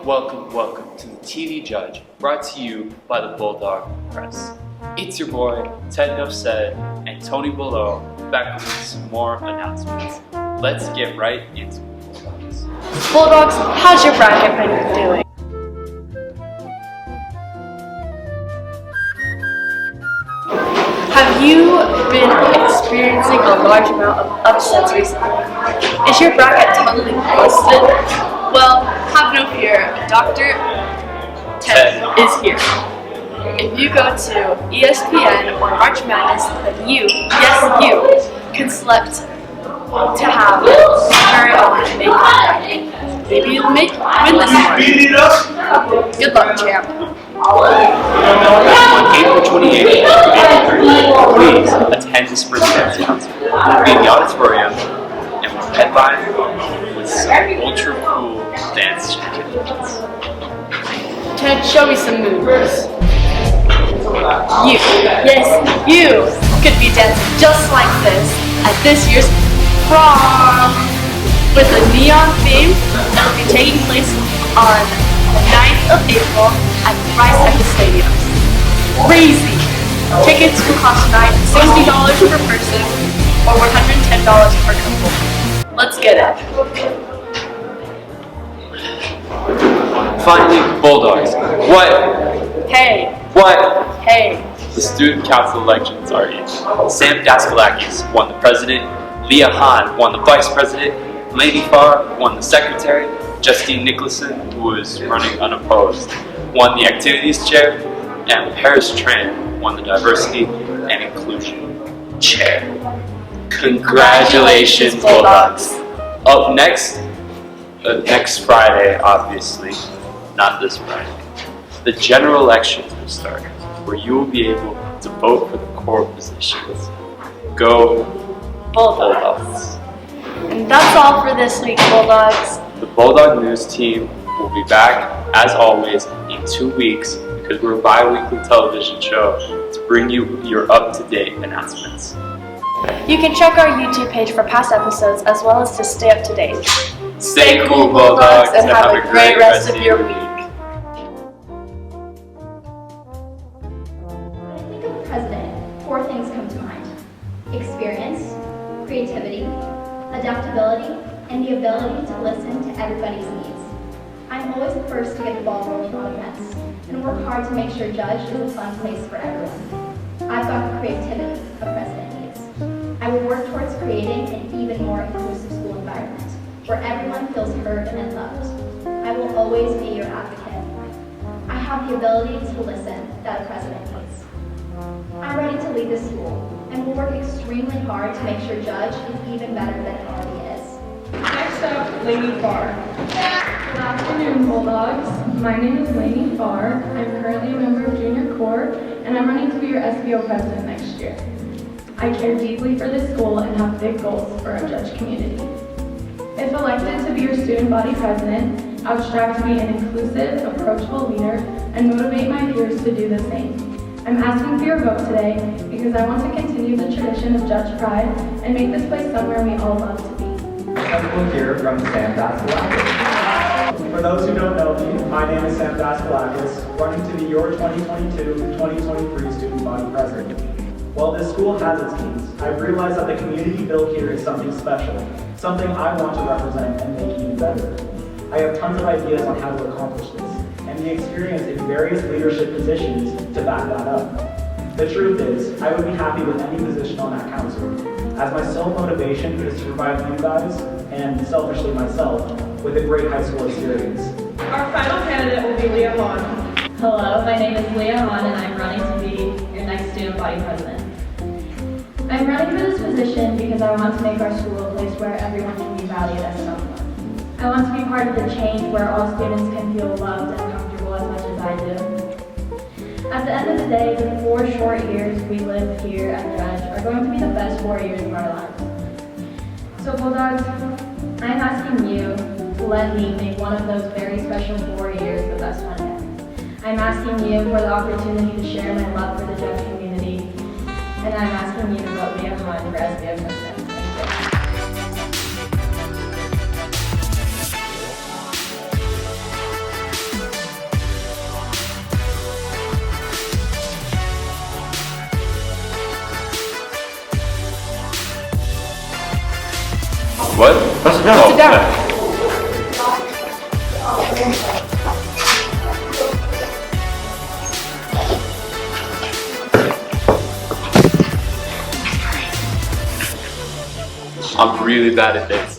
Welcome to the TV Judge, brought to you by the Bulldog Press. It's your boy, Ted Nuff Said, and Toni below, back with some more announcements. Let's get right into it, Bulldogs. Bulldogs, how's your bracket been doing? Have you been experiencing a large amount of upsets recently? Is your bracket totally busted? Well, have no fear, Dr. Ted is here. If you go to ESPN or March Madness, then you, yes you, can select to have your very own make bracket. Maybe you'll win this one. Good luck, champ. On April 28th, please attend the spring dance concert. We'll be in the auditorium and we'll headline with some ultra cool dance shenanigans. Ted, show me some moves. You, yes, you could be dancing just like this at this year's prom with a neon theme that will be taking place on the 9th of April at the Rice Echo Stadium. Crazy! Tickets will cost $60 per person or $110 per couple. Let's get it. Finally, Bulldogs. What? Hey. What? Hey. The student council elections are in. Sam Daskalakis won the president, Leah Hahn won the vice president, Lainey Farr won the secretary, Justine Nicholson, who was running unopposed, won the activities chair, and Paris Tran won the diversity and inclusion chair. Congratulations, Bulldogs! Up next Friday, obviously, not this Friday, the general elections will start, where you will be able to vote for the core positions. Go Bulldogs! And that's all for this week, Bulldogs. The Bulldog News team will be back, as always, in 2 weeks because we're a bi-weekly television show to bring you your up-to-date announcements. You can check our YouTube page for past episodes as well as to stay up to date. Stay cool, Bulldogs, and have a great rest of your week. When I think of president, 4 things come to mind: experience, creativity, adaptability, and the ability to listen to everybody's needs. I'm always the first to get the ball rolling on events and work hard to make sure Judge is a fun place for everyone. I've got the creativity a president needs. I will work towards creating an even more inclusive school environment where everyone feels heard and loved. I will always be your advocate. I have the ability to listen that a president needs. I'm ready to lead this school and will work extremely hard to make sure Judge is even better than it already is. Next up, Lainey Farr. Good afternoon, Bulldogs. My name is Lainey Farr. I'm currently a member of Junior Corps, and I'm running to be your SBO president next year. I care deeply for this school and have big goals for our Judge community. If elected to be your student body president, I would strive to be an inclusive, approachable leader and motivate my peers to do the same. I'm asking for your vote today because I want to continue the tradition of Judge Pride and make this place somewhere we all love to be. Everyone here from Sam Daskalakis. For those who don't know me, my name is Sam Daskalakis, running to be your 2022-2023 student body president. While this school has its needs, I've realized that the community built here is something special, something I want to represent and make even better. I have tons of ideas on how to accomplish this, and the experience in various leadership positions to back that up. The truth is, I would be happy with any position on that council, as my sole motivation is to provide you guys, and selfishly myself, with a great high school experience. Our final candidate will be Leah Hahn. Hello, my name is Leah Hahn and I'm running to be your next student body president. I'm running for this position because I want to make our school a place where everyone can be valued as someone. I want to be part of the change where all students can feel loved and comfortable as much as I do. At the end of the day, the 4 short years we live here at Judge are going to be the best 4 years of our lives. So Bulldogs, I'm asking you to let me make one of those very special 4 years the best one yet. I'm asking you for the opportunity to share my love for the Judge community, and I'm asking you to vote Leah Hahn for SBO president. Thank you. What? Let's sit down. Sit down. I'm really bad at this.